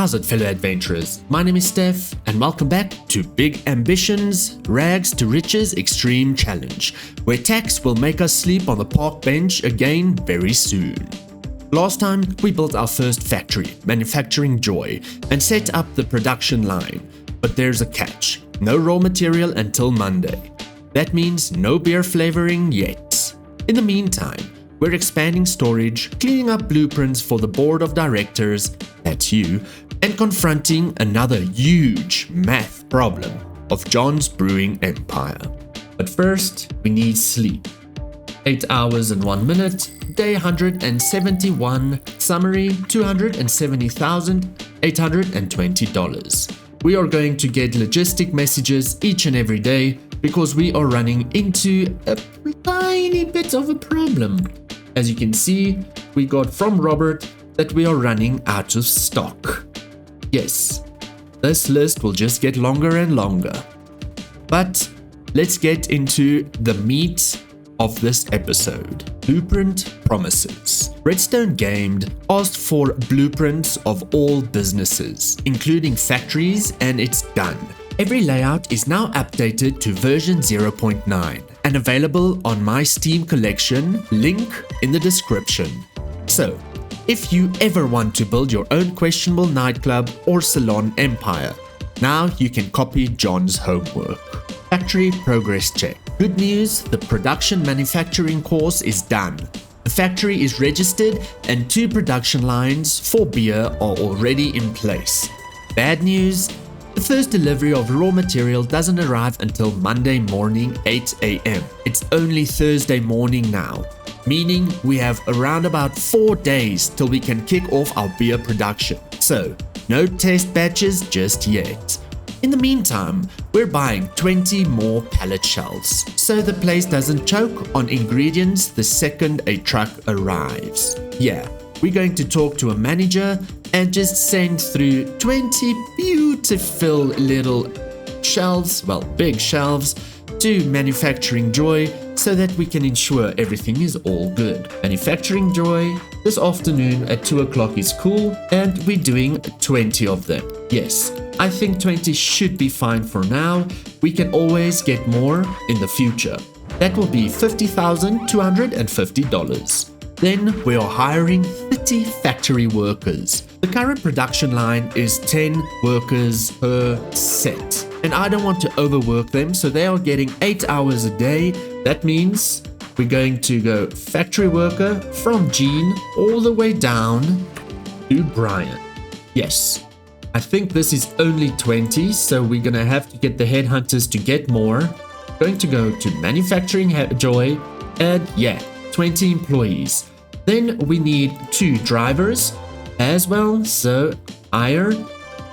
How's it, fellow adventurers? My name is Steph, and welcome back to Big Ambitions, Rags to Riches Extreme Challenge, where tax will make us sleep on the park bench again very soon. Last time, we built our first factory, Manufacturing Joy, and set up the production line. But there's a catch. No raw material until Monday. That means no beer flavoring yet. In the meantime, we're expanding storage, cleaning up blueprints for the board of directors, that's you, and confronting another huge math problem of John's brewing empire. But first, we need sleep. 8 hours and 1 minute, day 171, summary $270,820. We are going to get logistic messages each and every day because we are running into a tiny bit of a problem. As you can see, we got from Robert that we are running out of stock. Yes, this list will just get longer and longer. But let's get into the meat of this episode. Blueprint promises. Redstone Gamed asked for blueprints of all businesses, including factories, and it's done. Every layout is now updated to version 0.9 and available on my Steam collection, link in the description. So, if you ever want to build your own questionable nightclub or salon empire, now you can copy John's homework. Factory progress check. Good news, the production manufacturing course is done. The factory is registered and 2 production lines for beer are already in place. Bad news, the first delivery of raw material doesn't arrive until Monday morning 8 a.m. It's only Thursday morning now, meaning we have around about 4 days till we can kick off our beer production. So, no test batches just yet. In the meantime, we're buying 20 more pallet shelves, so the place doesn't choke on ingredients the second a truck arrives. Yeah, we're going to talk to a manager and just send through 20 beautiful little shelves, well, big shelves, to Manufacturing Joy so that we can ensure everything is all good. Manufacturing Joy this afternoon at 2 o'clock is cool, and we're doing 20 of them. Yes, I think 20 should be fine for now. We can always get more in the future. That will be $50,250. Then we are hiring 30 factory workers. The current production line is 10 workers per set. And I don't want to overwork them, so they are getting 8 hours a day. That means we're going to go factory worker from Gene all the way down to Brian. Yes, I think this is only 20, so we're going to have to get the headhunters to get more. Going to go to Manufacturing Joy, and yeah, 20 employees. Then we need 2 drivers as well, so hire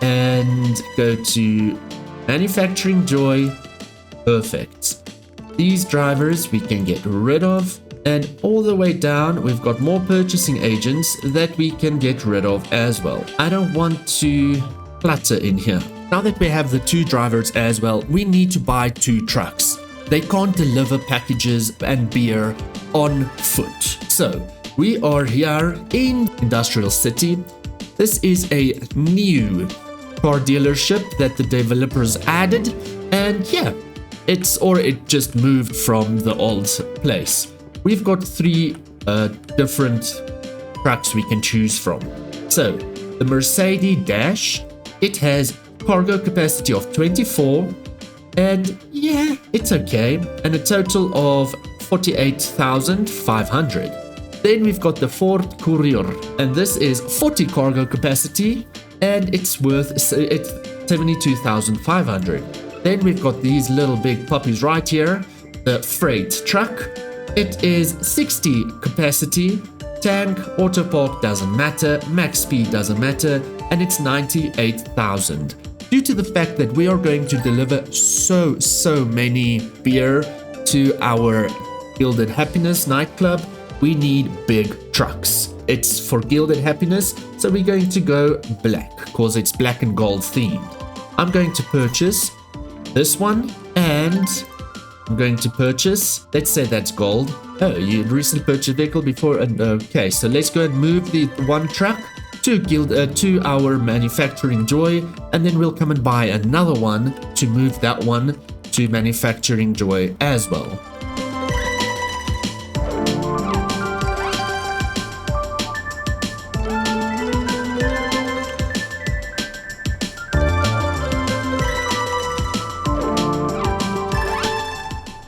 and go to Manufacturing Joy. Perfect. These drivers we can get rid of, and all the way down we've got more purchasing agents that we can get rid of as well. I don't want to clutter in here. Now that we have the 2 drivers as well, we need to buy 2 trucks. They can't deliver packages and beer on foot. So we are here in Industrial City. This is a new car dealership that the developers added, and yeah, it just moved from the old place. We've got 3 different trucks we can choose from. So the Mercedes Dash, it has cargo capacity of 24, and yeah, it's okay, and a total of 48,500. Then we've got the Ford Courier, and this is 40 cargo capacity, and it's worth 72,500. Then we've got these little big puppies right here, the freight truck. It is 60 capacity, tank, auto park doesn't matter, max speed doesn't matter, and it's 98,000. Due to the fact that we are going to deliver so many beer to our Gilded Happiness nightclub, we need big trucks. It's for Gilded Happiness, so we're going to go black, because it's black and gold themed. I'm going to purchase this one, and I'm going to purchase, let's say that's gold. Oh, you recently purchased a vehicle before, and okay, so let's go and move the one truck to our manufacturing joy, and then we'll come and buy another one to move that one to manufacturing joy as well.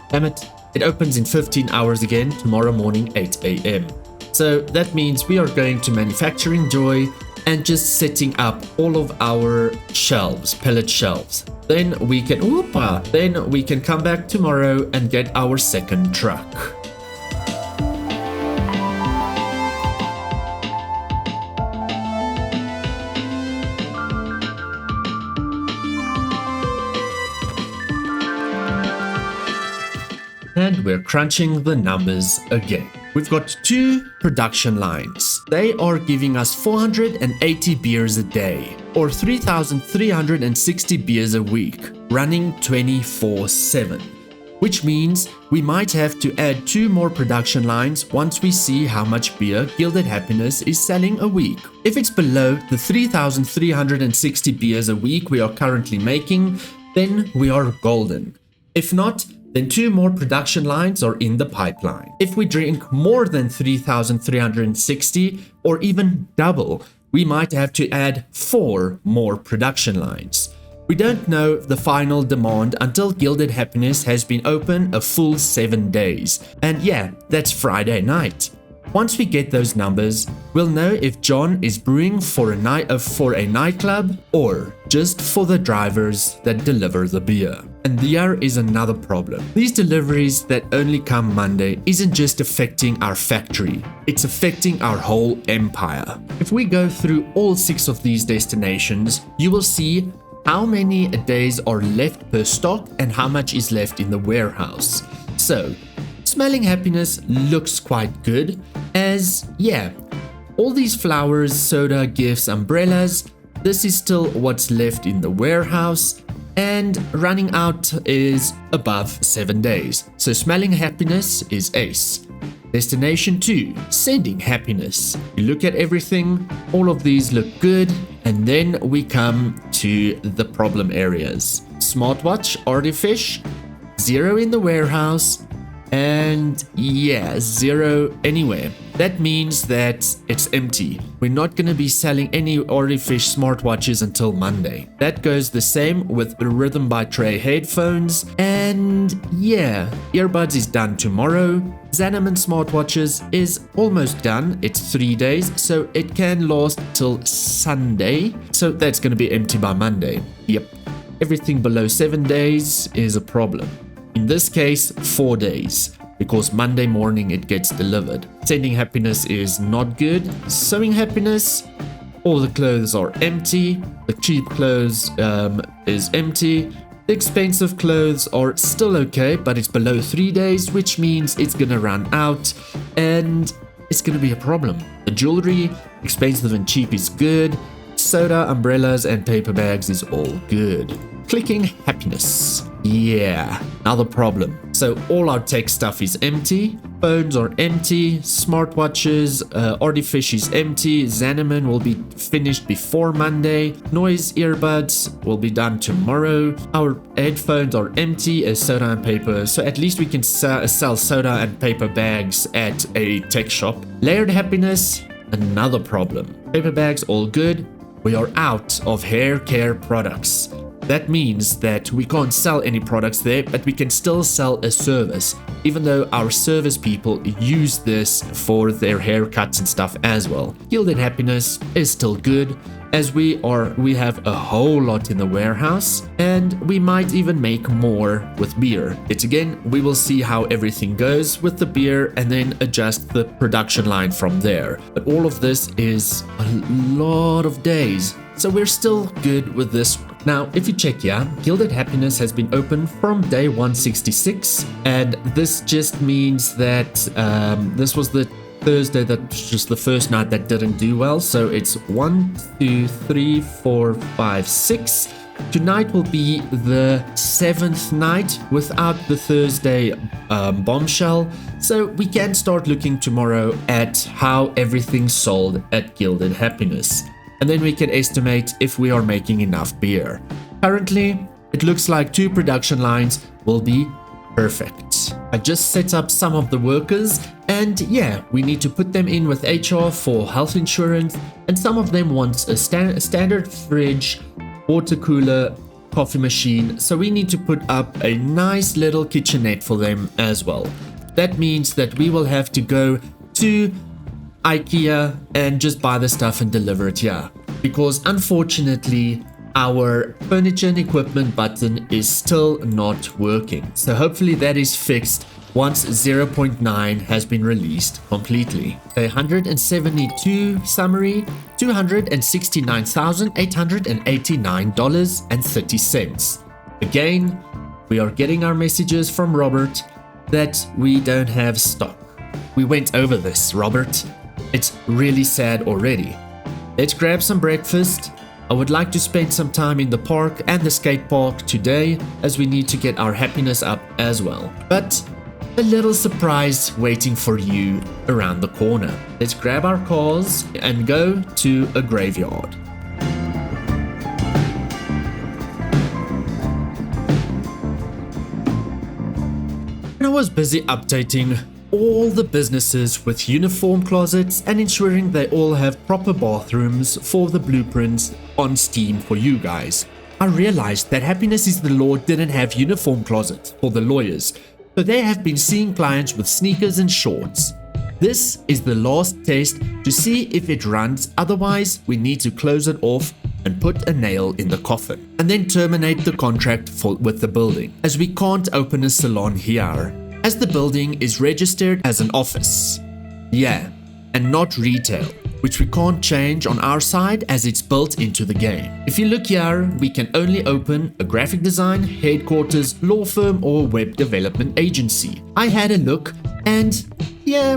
Damn it, it opens in 15 hours again tomorrow morning 8 a.m. So that means we are going to manufacturing joy and just setting up all of our shelves, pellet shelves. Then we can come back tomorrow and get our second truck. And we're crunching the numbers again. We've got 2 production lines. They are giving us 480 beers a day, or 3,360 beers a week, running 24/7. Which means we might have to add 2 more production lines once we see how much beer Gilded Happiness is selling a week. If it's below the 3,360 beers a week we are currently making, then we are golden. If not, then 2 more production lines are in the pipeline. If we drink more than 3,360 or even double, we might have to add 4 more production lines. We don't know the final demand until Gilded Happiness has been open a full 7 days. And yeah, that's Friday night. Once we get those numbers, we'll know if John is brewing for a nightclub or just for the drivers that deliver the beer. And there is another problem. These deliveries that only come Monday isn't just affecting our factory, it's affecting our whole empire. If we go through all 6 of these destinations, you will see how many days are left per stock and how much is left in the warehouse. So, Smelling Happiness looks quite good, as yeah, all these flowers, soda, gifts, umbrellas, this is still what's left in the warehouse, and running out is above 7 days. So Smelling Happiness is ace. Destination 2, Sending Happiness. You look at everything, all of these look good, and then we come to the problem areas. Smartwatch, Artifish, 0 in the warehouse, and yeah, 0 anywhere. That means that it's empty. We're not going to be selling any Artifish smartwatches until Monday. That goes the same with the Rhythm by Trey headphones. And yeah, earbuds is done tomorrow. Xanaman smartwatches is almost done. It's 3 days, so it can last till Sunday. So that's going to be empty by Monday. Yep. Everything below 7 days is a problem. In this case, 4 days, because Monday morning it gets delivered. Sending Happiness is not good. Sewing Happiness, all the clothes are empty. The cheap clothes is empty. The expensive clothes are still okay, but it's below 3 days, which means it's gonna run out and it's gonna be a problem. The jewelry, expensive and cheap is good. Soda, umbrellas, and paper bags is all good. Clicking Happiness. Yeah, another problem. So all our tech stuff is empty. Phones are empty. Smartwatches, Artifish is empty. Xanaman will be finished before Monday. Noise earbuds will be done tomorrow. Our headphones are empty as soda and paper. So at least we can sell soda and paper bags at a tech shop. Layered Happiness, another problem. Paper bags, all good. We are out of hair care products. That means that we can't sell any products there, but we can still sell a service, even though our service people use this for their haircuts and stuff as well. Gilded Happiness is still good, as we have a whole lot in the warehouse, and we might even make more with beer. It's again, we will see how everything goes with the beer and then adjust the production line from there. But all of this is a lot of days, so we're still good with this one. Now, if you check here, Gilded Happiness has been open from day 166, and this just means that this was the Thursday that was just the first night that didn't do well. So it's 1, 2, 3, 4, 5, 6. Tonight will be the 7th night without the Thursday bombshell, so we can start looking tomorrow at how everything's sold at Gilded Happiness, and then we can estimate if we are making enough beer. Currently, it looks like 2 production lines will be perfect. I just set up some of the workers, and yeah, we need to put them in with HR for health insurance, and some of them want a standard fridge, water cooler, coffee machine, so we need to put up a nice little kitchenette for them as well. That means that we will have to go to IKEA and just buy the stuff and deliver it here, because unfortunately our furniture and equipment button is still not working. So hopefully that is fixed once 0.9 has been released completely. A 172 summary, $269,889.30. Again, we are getting our messages from Robert that we don't have stock. We went over this, Robert. It's really sad already. Let's grab some breakfast. I would like to spend some time in the park and the skate park today, as we need to get our happiness up as well. But a little surprise waiting for you around the corner. Let's grab our cars and go to a graveyard. And I was busy updating all the businesses with uniform closets and ensuring they all have proper bathrooms for the blueprints on Steam for you guys. I realized that Happiness is the Law didn't have uniform closets for the lawyers, so they have been seeing clients with sneakers and shorts. This is the last test to see if it runs, otherwise we need to close it off and put a nail in the coffin, and then terminate the contract with the building, as we can't open a salon here, as the building is registered as an office. Yeah, and not retail, which we can't change on our side as it's built into the game. If you look here, we can only open a graphic design, headquarters, law firm or web development agency. I had a look and yeah,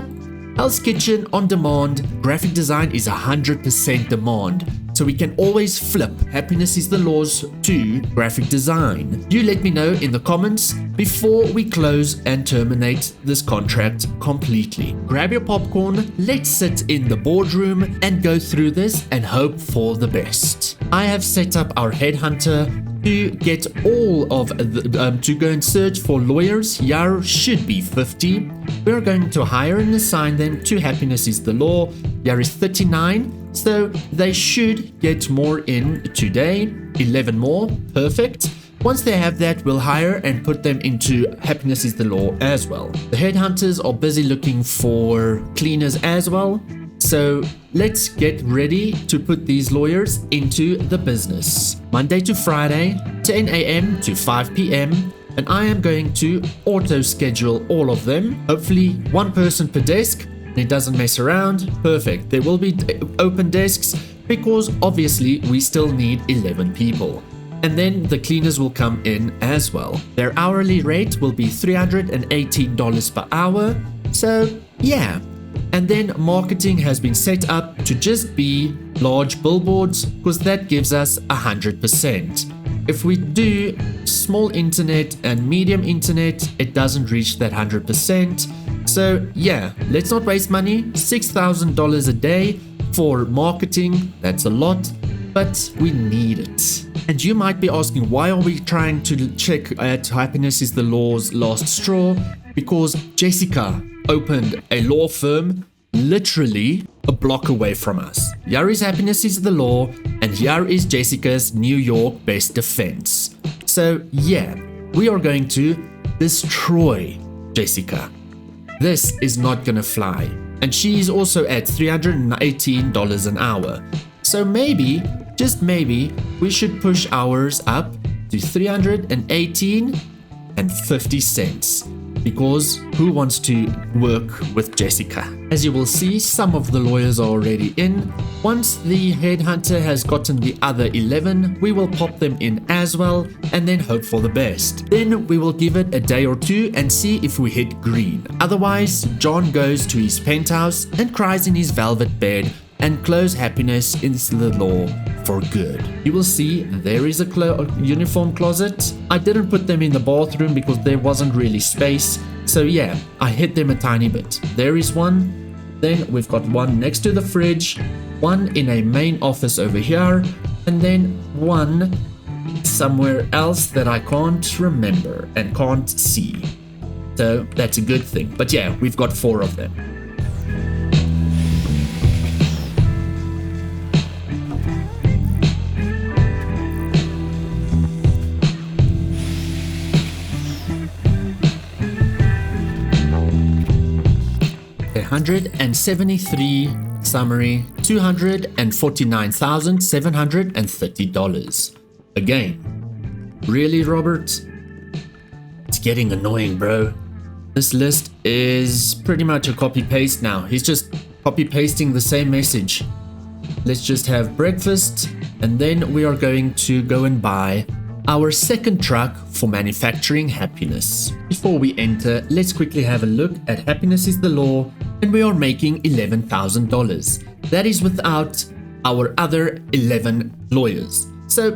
Hell's Kitchen on demand, graphic design is 100% demand. So we can always flip Happiness is the Law's to graphic design. You let me know in the comments before we close and terminate this contract completely. Grab your popcorn, let's sit in the boardroom and go through this and hope for the best. I have set up our headhunter to get all of the, to go and search for lawyers. Here should be 50. We're going to hire and assign them to Happiness is the Law. Here is 39. So they should get more in today, 11 more, perfect. Once they have that, we'll hire and put them into Happiness is the Law as well. The headhunters are busy looking for cleaners as well. So let's get ready to put these lawyers into the business. Monday to Friday, 10 a.m. to 5 p.m. And I am going to auto schedule all of them. Hopefully one person per desk. It doesn't mess around. Perfect. There will be open desks because obviously we still need 11 people. And then the cleaners will come in as well. Their hourly rate will be $318 per hour. So yeah. And then marketing has been set up to just be large billboards because that gives us 100%. If we do small internet and medium internet, it doesn't reach that 100%. So yeah, let's not waste money. $6,000 a day for marketing, that's a lot, but we need it. And you might be asking, why are we trying to check at Happiness is the Law's last straw? Because Jessica opened a law firm literally a block away from us. Here is Happiness is the Law, and here is Jessica's New York Best Defense. So yeah, we are going to destroy Jessica. This is not gonna fly. And she is also at $318 an hour. So maybe, just maybe, we should push ours up to $318.50. Because who wants to work with Jessica? As you will see, some of the lawyers are already in. Once the headhunter has gotten the other 11, we will pop them in as well and then hope for the best. Then we will give it a day or two and see if we hit green. Otherwise, John goes to his penthouse and cries in his velvet bed and close happiness is the law for good. You will see there is a uniform closet. I didn't put them in the bathroom because there wasn't really space. So yeah, I hid them a tiny bit. There is one. Then we've got one next to the fridge, one in a main office over here, and then one somewhere else that I can't remember and can't see. So that's a good thing. But yeah, we've got 4 of them. $173 summary, $249,730. Again, really, Robert? It's getting annoying, bro. This list is pretty much a copy-paste now. He's just copy-pasting the same message. Let's just have breakfast, and then we are going to go and buy our second truck for manufacturing happiness. Before we enter, let's quickly have a look at Happiness is the Law, and we are making $11,000. That is without our other 11 lawyers. So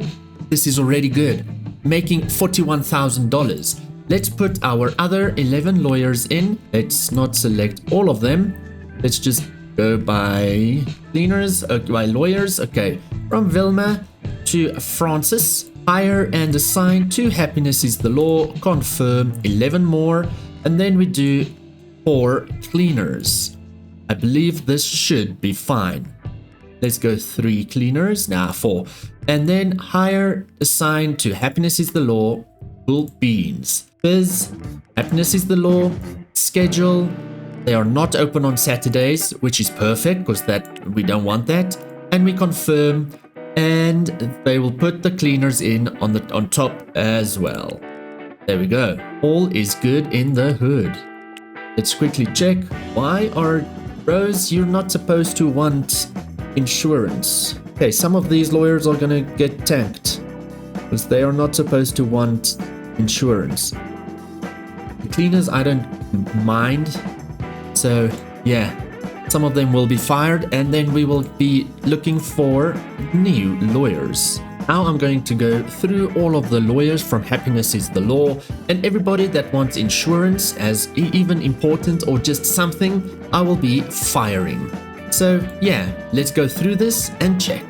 this is already good, making $41,000. Let's put our other 11 lawyers in. Let's not select all of them. Let's just go by cleaners, by lawyers. Okay, from Vilma to Francis. Hire and assign to Happiness is the Law. Confirm 11 more. And then we do 4 cleaners. I believe this should be fine. Let's go 3 cleaners. Now 4. And then hire, assign to Happiness is the Law. Cool beans. Biz, Happiness is the Law. Schedule. They are not open on Saturdays, which is perfect because that we don't want that. And we confirm. And they will put the cleaners in on top as well. There we go. All is good in the hood. Let's quickly check. Why are bros? You're not supposed to want insurance. Okay, some of these lawyers are gonna get tanked because they are not supposed to want insurance. The cleaners, I don't mind. So yeah. Some of them will be fired, and then we will be looking for new lawyers. Now I'm going to go through all of the lawyers from Happiness is the Law, and everybody that wants insurance as even important or just something, I will be firing. So yeah, let's go through this and check.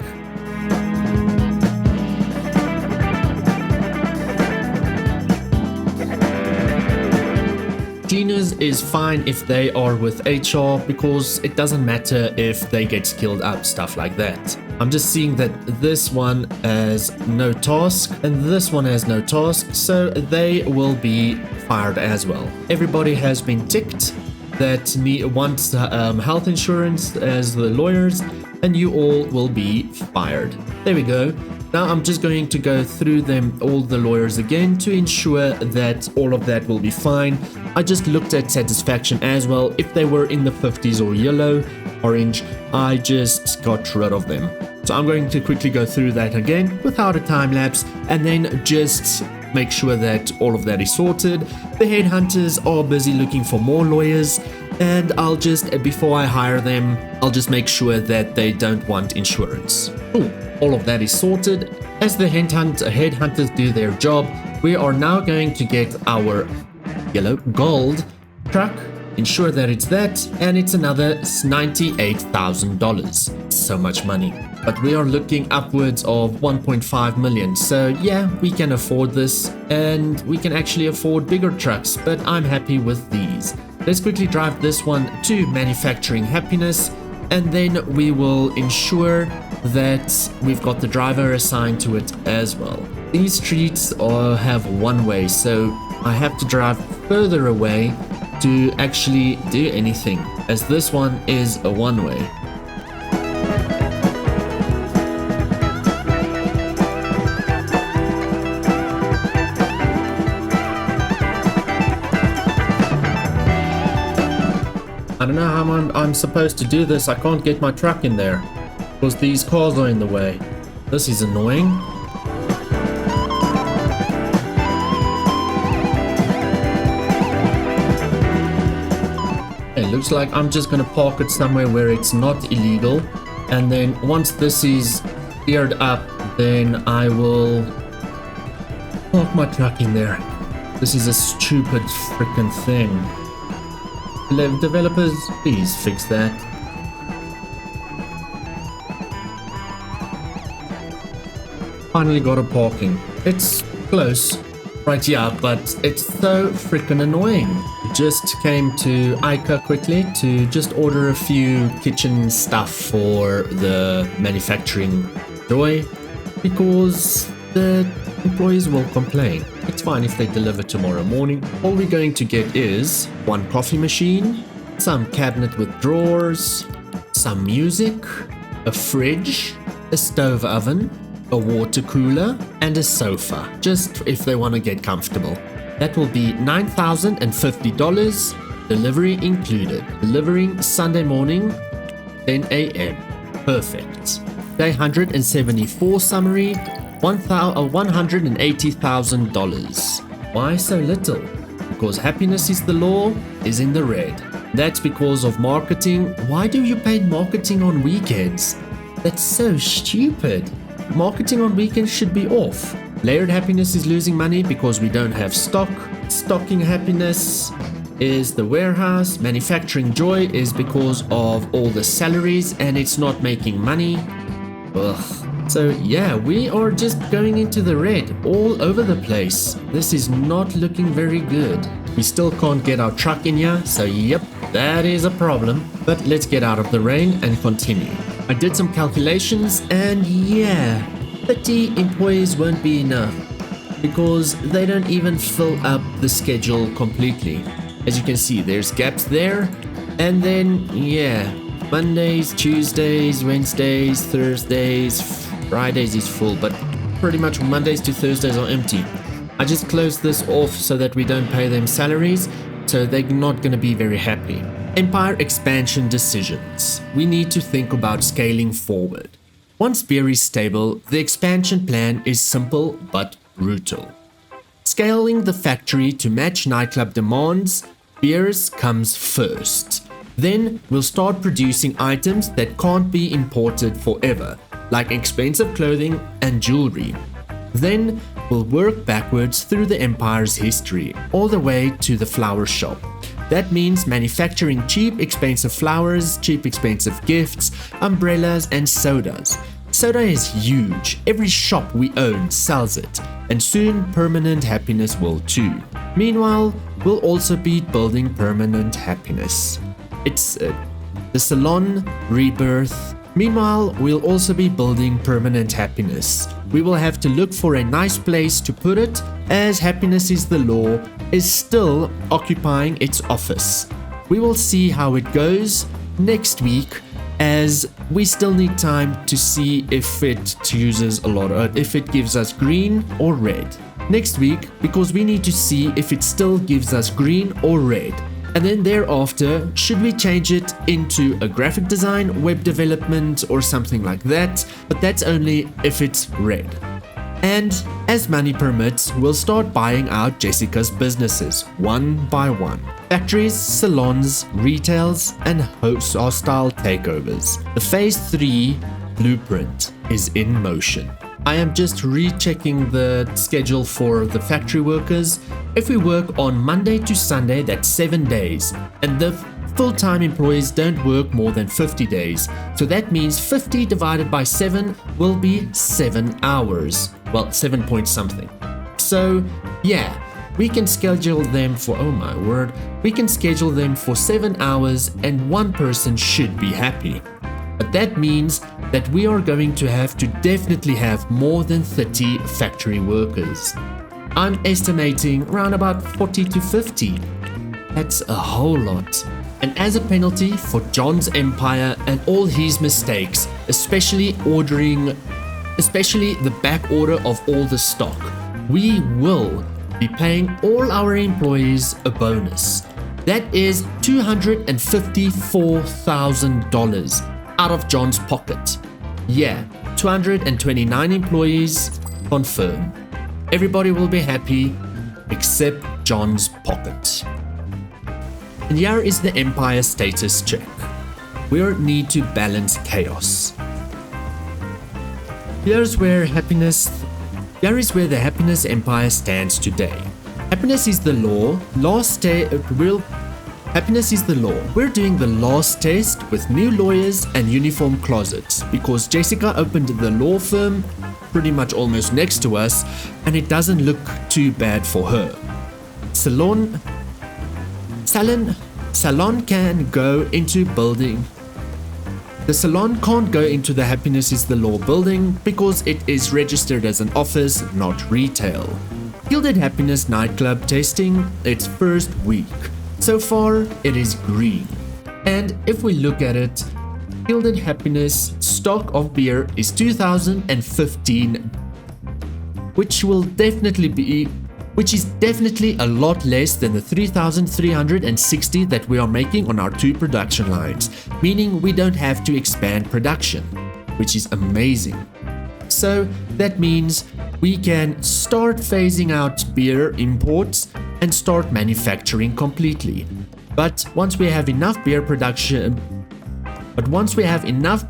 Cleaners is fine if they are with HR because it doesn't matter if they get skilled up, stuff like that. I'm just seeing that this one has no task and this one has no task, so they will be fired as well. Everybody has been ticked that wants health insurance as the lawyers, and you all will be fired. There we go. Now I'm just going to go through all the lawyers again to ensure that all of that will be fine. I just looked at satisfaction as well. If they were in the 50s or yellow, orange, I just got rid of them. So I'm going to quickly go through that again without a time lapse and then just make sure that all of that is sorted. The headhunters are busy looking for more lawyers, and I'll just, before I hire them, I'll just make sure that they don't want insurance. Ooh. All of that is sorted. As the headhunters do their job, we are now going to get our gold truck, ensure that it's that, and it's another $98,000. So much money. But we are looking upwards of 1.5 million. So yeah, we can afford this, and we can actually afford bigger trucks, but I'm happy with these. Let's quickly drive this one to manufacturing happiness, and then we will ensure that we've got the driver assigned to it as well. These streets have one way, so I have to drive further away to actually do anything, as this one is a one-way. I don't know how I'm supposed to do this. I can't get my truck in there because these cars are in the way. This is annoying. It looks like I'm just gonna park it somewhere where it's not illegal. And then once this is cleared up, then I will park my truck in there. This is a stupid freaking thing. Developers, please fix that. Finally got a parking. It's close right here, but it's so freaking annoying. Just came to Ica quickly to just order a few kitchen stuff for the manufacturing joy, because the employees will complain. It's fine if they deliver tomorrow morning. All we're going to get is one coffee machine, some cabinet with drawers, some music, a fridge, a stove oven, a water cooler, and a sofa, just if they want to get comfortable. That will be $9,050, delivery included. Delivering Sunday morning, 10 a.m. Perfect. Day 174 summary, $180,000. Why so little? Because happiness is the law is in the red. That's because of marketing. Why do you pay marketing on weekends? That's so stupid. Marketing on weekends should be off. Layered happiness is losing money because we don't have stock. Stocking happiness is the warehouse. Manufacturing joy is because of all the salaries and it's not making money. Ugh. So yeah, we are just going into the red all over the place. This is not looking very good. We still can't get our truck in here, so yep, that is a problem. But let's get out of the rain and continue. I did some calculations and yeah, 30 employees won't be enough because they don't even fill up the schedule completely. As you can see, there's gaps there, and then yeah, Mondays, Tuesdays, Wednesdays, Thursdays, Fridays is full, but pretty much Mondays to Thursdays are empty. I just closed this off so that we don't pay them salaries, so they're not going to be very happy. Empire expansion decisions. We need to think about scaling forward. Once beer is stable, the expansion plan is simple but brutal. Scaling the factory to match nightclub demands, beers comes first. Then we'll start producing items that can't be imported forever, like expensive clothing and jewelry. Then we'll work backwards through the empire's history, all the way to the flower shop. That means manufacturing cheap, expensive flowers, cheap, expensive gifts, umbrellas, and sodas. Soda is huge. Every shop we own sells it, and soon permanent happiness will too. Meanwhile, we'll also be building permanent happiness. It's the salon rebirth. Meanwhile, we'll also be building permanent happiness. We will have to look for a nice place to put it, as happiness is the law is still occupying its office. We will see how it goes next week, as we still need time to see if it chooses a lot, or if it gives us green or red. Next week, because we need to see if it still gives us green or red. And then thereafter, should we change it into a graphic design, web development, or something like that, but that's only if it's red. And as money permits, we'll start buying out Jessica's businesses, one by one. Factories, salons, retails, and hostile takeovers. The Phase 3 blueprint is in motion. I am just rechecking the schedule for the factory workers. If we work on Monday to Sunday, that's 7 days, and the full-time employees don't work more than 50 days. So that means 50 divided by 7 will be 7 hours. Well, 7 point something. So yeah, we can schedule them for, oh my word, we can schedule them for 7 hours and one person should be happy. But that means that we are going to have to definitely have more than 30 factory workers. I'm estimating around about 40 to 50. That's a whole lot. And as a penalty for John's empire and all his mistakes, especially the back order of all the stock, we will be paying all our employees a bonus. That is $254,000 out of John's pocket. Yeah, 229 employees, confirm. Everybody will be happy except John's pocket. And here is the Empire status check. We need to balance chaos. Here is where the happiness empire stands today. Happiness is the law. Happiness is the law. We're doing the last test with new lawyers and uniform closets because Jessica opened the law firm pretty much almost next to us, and it doesn't look too bad for her. Salon can go into building. The salon can't go into the Happiness is the Law building because it is registered as an office, not retail. Gilded Happiness nightclub testing its first week. So far, it is green. And if we look at it, Gilded Happiness stock of beer is 2015, which is definitely a lot less than the 3,360 that we are making on our 2 production lines, meaning we don't have to expand production, which is amazing. So that means we can start phasing out beer imports and start manufacturing completely. But once we have enough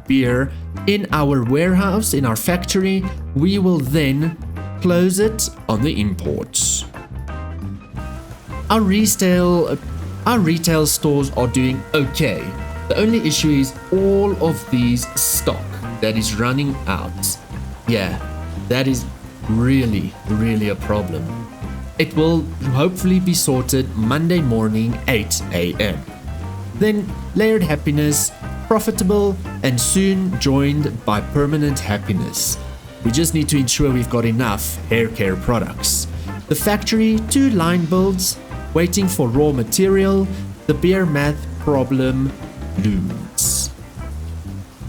beer in our warehouse, in our factory, we will then close it on the imports. Our retail stores are doing okay. The only issue is all of these stock that is running out. Yeah, that is really a problem. It will hopefully be sorted Monday morning 8 a.m. Then Layered Happiness, profitable and soon joined by Permanent Happiness. We just need to ensure we've got enough hair care products. The factory, 2 line builds, waiting for raw material. The beer math problem looms.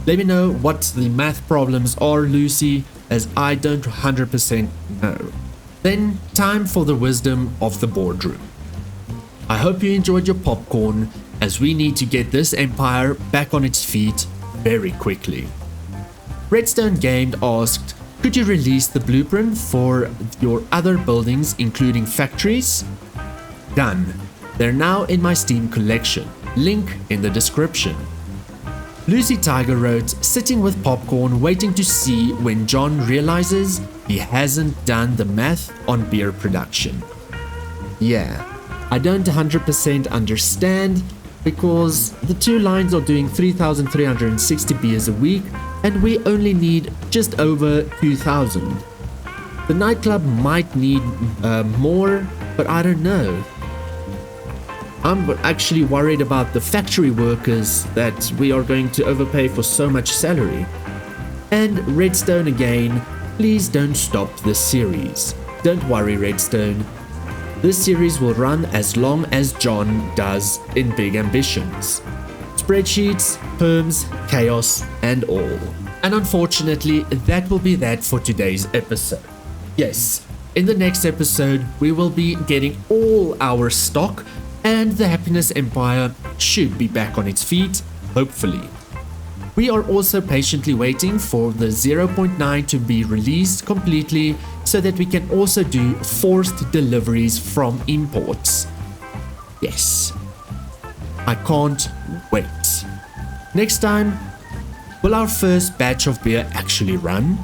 Let me know what the math problems are, Lucy, as I don't 100% know. Then time for the wisdom of the boardroom. I hope you enjoyed your popcorn, as we need to get this empire back on its feet very quickly. Redstone Game asked, could you release the blueprint for your other buildings, including factories? Done. They're now in my Steam collection. Link in the description. Lucy Tiger wrote, sitting with popcorn waiting to see when John realizes he hasn't done the math on beer production. Yeah, I don't 100% understand because the 2 lines are doing 3,360 beers a week and we only need just over 2,000. The nightclub might need more, but I don't know. I'm actually worried about the factory workers that we are going to overpay for so much salary. And Redstone again, please don't stop this series. Don't worry, Redstone. This series will run as long as John does in Big Ambitions. Spreadsheets, perms, chaos, and all. And unfortunately, that will be that for today's episode. Yes, in the next episode, we will be getting all our stock and the Happiness Empire should be back on its feet, hopefully. We are also patiently waiting for the 0.9 to be released completely so that we can also do forced deliveries from imports. Yes, I can't wait. Next time, will our first batch of beer actually run?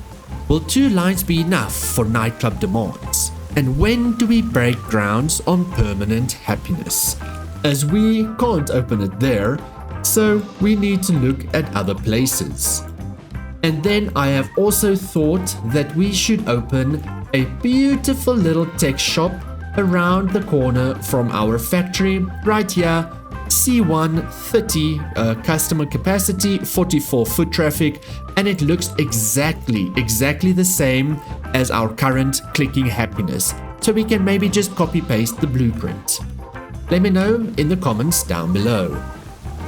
Will 2 lines be enough for nightclub demands? And when do we break grounds on Permanent Happiness? As we can't open it there, so we need to look at other places. And then I have also thought that we should open a beautiful little tech shop around the corner from our factory right here. C1 30 customer capacity, 44 foot traffic, and it looks exactly the same as our current Clicking Happiness, so we can maybe just copy paste the blueprint. Let me know in the comments down below.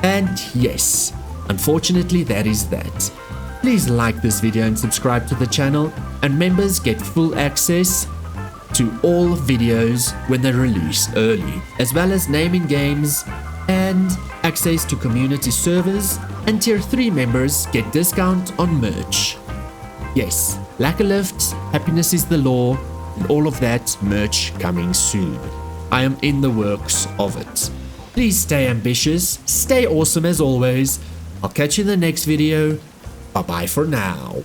And yes, unfortunately that is that. Please like this video and subscribe to the channel, and members get full access to all videos when they're released early, as well as naming games and access to community servers, and tier 3 members get discount on merch. Yes, Lack a Lift, Happiness is the Law, and all of that merch coming soon. I am in the works of it. Please stay ambitious, stay awesome as always, I'll catch you in the next video. Bye bye for now.